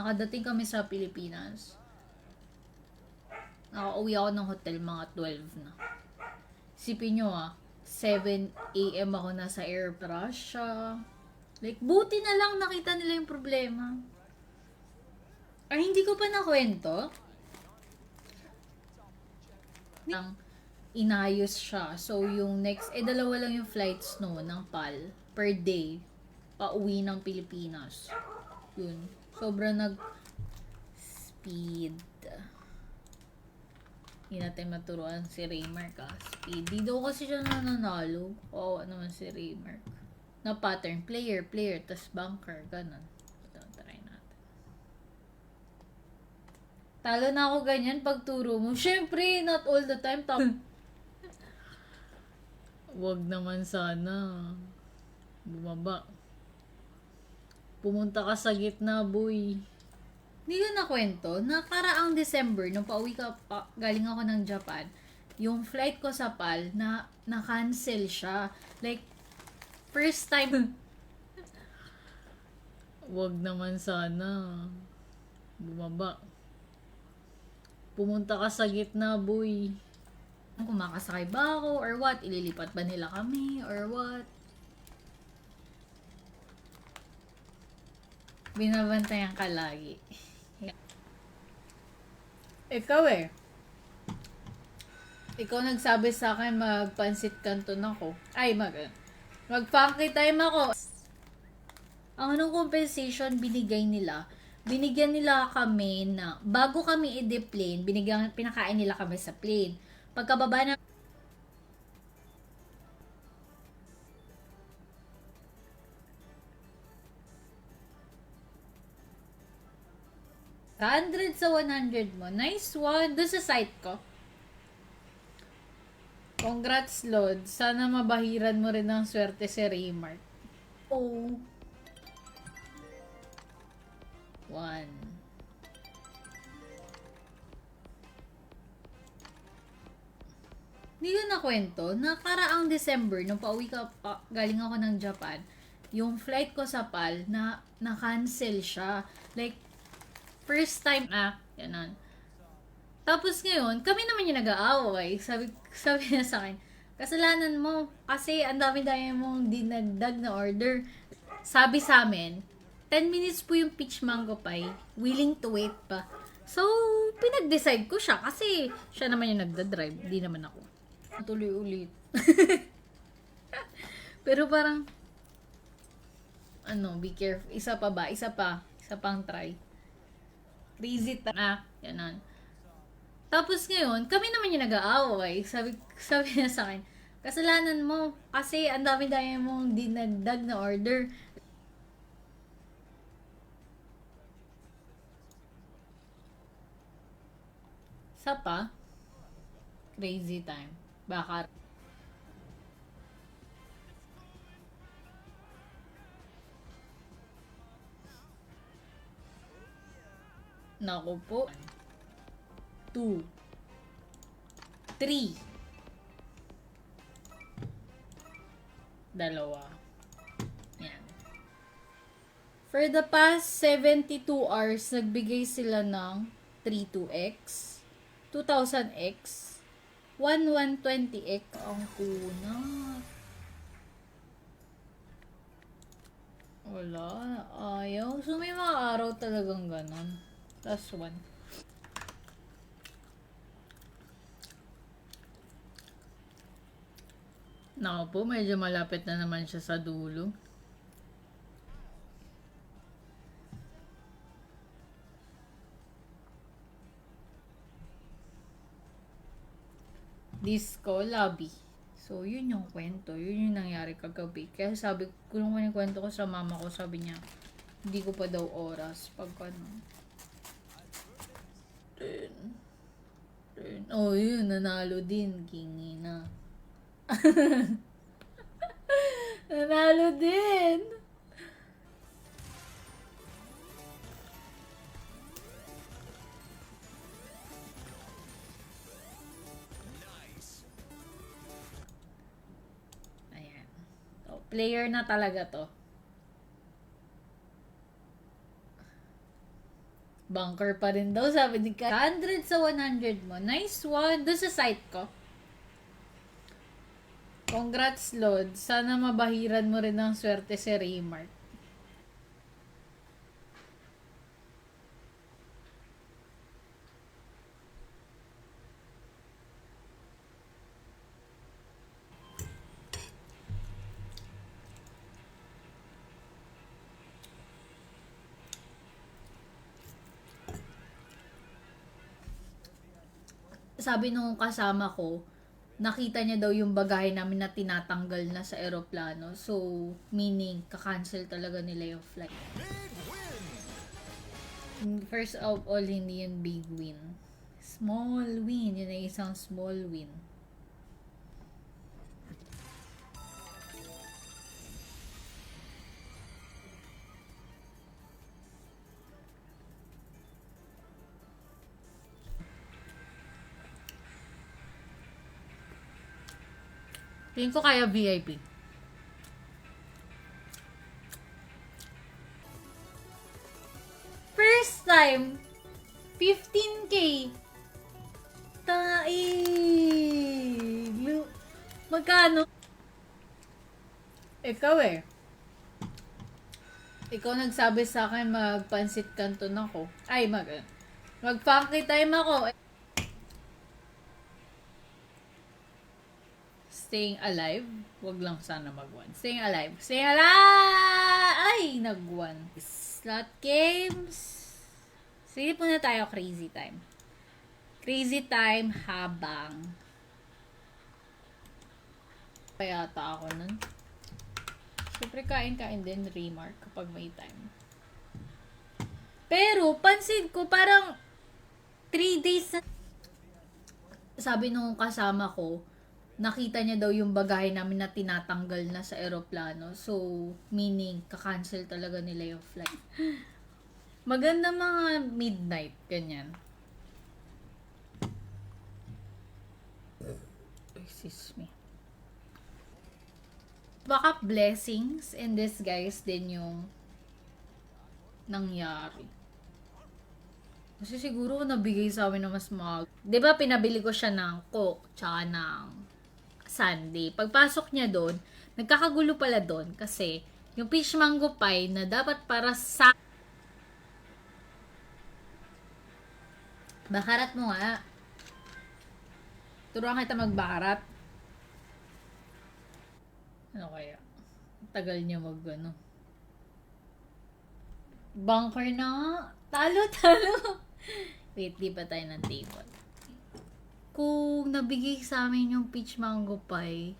Nakadating kami sa Pilipinas. Nakauwi ako ng hotel mga 12 na. Isipin nyo 7 a.m. ako nasa air Russia. Like, buti na lang nakita nila yung problema. Ay, hindi ko pa nakwento. Nang inayos siya. So, yung next, dalawa lang yung flights no, ng PAL per day. Pauwi ng Pilipinas. Yun. Sobrang speed. Hindi natin maturuan si Raymark Speed. Di daw kasi siya nananalo. Oo, naman si Raymark. Na pattern. Player, tas bunker. Ganon. Ito, try natin. Talo na ako ganyan pag turo mo. Siyempre, not all the time. Wag naman sana. Bumaba. Pumunta ka sa gitna, boy. Hindi ko nakwento, nakaraang December, nung galing ako ng Japan, yung flight ko sa PAL, na-cancel siya. Like, first time. Wag naman sana. Bumaba. Pumunta ka sa gitna, boy. Kung makasakay ba ako, or what? Ililipat ba nila kami, or what? Binabantayan ka lagi. Ikaw Ikaw nagsabi sa akin magpansit canton ako. Ay, mag-funky time ako. Ang anong compensation binigay nila? Binigyan nila kami na, bago kami i-deplane, pinakain nila kami sa plane. Pagkababa na, $100 sa 100 mo. Nice one. Doon sa site ko. Congrats, Lord. Sana mabahiran mo rin ng swerte si Raymark. Oh. 1. Hindi ko nakwento. Nakaraang December, nung galing ako ng Japan, yung flight ko sa PAL, na-cancel siya. Like, first time ganon. Tapos ngayon, kami naman yung nag-aaway. Sabi niya sa akin, kasalanan mo, kasi ang dami-dami mong dinagdag na order. Sabi sa amin, 10 minutes po yung peach mango pie, willing to wait pa. So, pinag-decide ko siya kasi siya naman yung nagda-drive, di naman ako. Tuloy ulit. Pero parang, be careful. Isa pang try. Crazy ganon. Tapos ngayon, kami naman yung nag-aaway. Sabi niya sa akin, kasalanan mo, kasi ang dami-dami mong dinagdag na order. Isa pa, crazy time. Baka, naku po. 2, 3, 2. Yan. For the past 72 hours, nagbigay sila ng 32x, 2000x, 1120x. Ang kunat. Wala. Ayaw. So, may mga araw talagang ganon. Plus 1. Nako po, medyo malapit na naman siya sa dulo. Disco lobby. So, yun yung kwento. Yun yung nangyari kagabi. Kaya sabi ko, nung kwento ko sa mama ko, sabi niya, hindi ko pa daw oras. Pag ano. Oh, yun, nanalo din. Kingi na. Nanalo din. Ayan. So, player na talaga to. Bunker pa rin daw, sabi ni Kai. 100 sa 100 mo. Nice one. Doon sa site ko. Congrats, Lord. Sana mabahiran mo rin ng swerte si Raymart. Sabi nung kasama ko, nakita niya daw yung bagahe namin na tinatanggal na sa eroplano. So, meaning, kakancel talaga nila yung flight. First of all, hindi yun big win. Small win. Yun ay isang small win. Tingin ko kaya VIP. First time, 15K. Magkano? Ikaw eh. Ikaw nagsabi sa akin magpansit canton ako. Ay, mag-funky time ako. Staying alive. Wag lang sana mag-1. Staying alive. Staying alive! Ay, nag-1. Slot games. Sige po na tayo crazy time. Crazy time habang kaya ata ako nun. Siyempre kain-kain din remark kapag may time. Pero, pansin ko parang 3 days na sabi nung kasama ko, nakita niya daw yung bagahe namin na tinatanggal na sa eroplano. So, meaning, kakancel talaga nila yung flight. Maganda mga midnight, ganyan. Excuse me. Baka blessings in disguise din yung nangyari. Kasi siguro nabigay sa amin na mas mag... Diba pinabili ko siya ng Coke tsaka ng Sunday. Pagpasok niya doon, nagkakagulo pala doon kasi yung peach mango pie na dapat para sa... Bakarat mo nga. Turuan kita magbakarat. Ano kaya? Tagal niya Bunker na nga. Talo. Wait, di pa tayo ng table. Kung nabigay sa amin yung peach mango pie,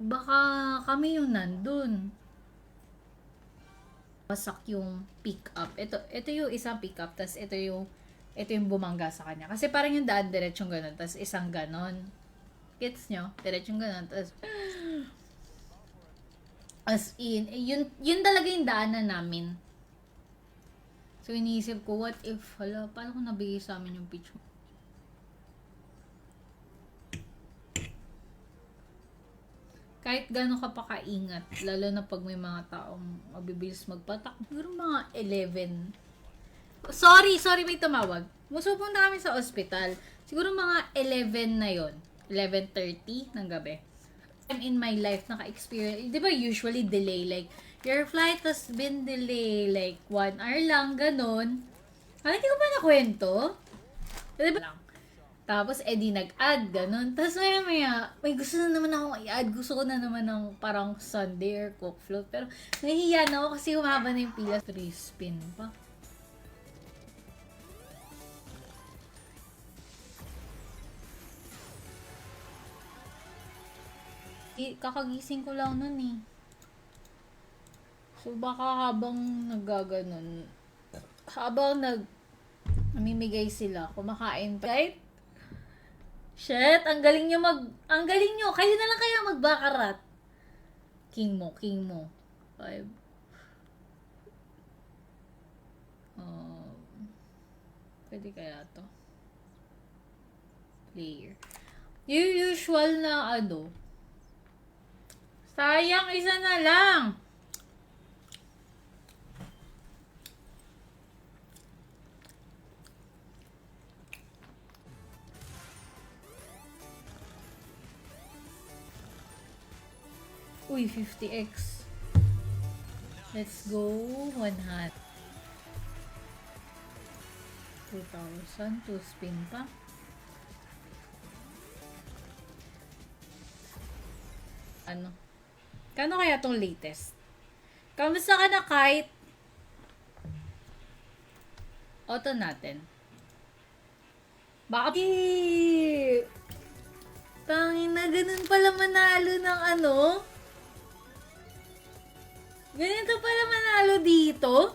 baka kami yung nandun. Wasak yung pick up. Ito yung isang pick up, tas ito yung bumangga sa kanya. Kasi parang yung daan diretsong ganun, tas isang ganon. Gets nyo? Diretsong ganun, tas as in, yun talaga yung daanan namin. So, iniisip ko, what if, paano kung nabigay sa amin yung peach? Kahit gano'n ka pa kaingat, lalo na pag may mga taong mabibilis magpatak, siguro mga 11. Sorry, may tumawag. Pupunta kami sa ospital. Siguro mga 11 na yon, 11:30 ng gabi. I'm in my life naka-experience, di ba usually delay, like, your flight has been delayed, like, 1 hour lang, ganon. Hindi ko ba nakwento? Di ba lang? Tapos, di nag-add, ganon. Tapos, maya, may gusto na naman akong i-add. Gusto ko na naman ng parang Sunday or Coke float. Pero, nahihiya na ako kasi humaba na yung pila. 3 spin pa. Kakagising ko lang nun eh. So, baka habang naggaganon, habang namimigay sila, kumakain pa. Right? Shit, ang galing nyo kayo na lang kaya magbakarat. King mo. 5. Pwede kaya to. Player. Yung usual na sayang, isa na lang. Uy, 50x. Let's go. 100. 2,000. 2 spin pa. Ano? Kano kaya tong latest? Kamusta ka na, Kite? Auto natin. Baka... Tangin na, ganun pala manalo ng ano? Ganito pala manalo dito?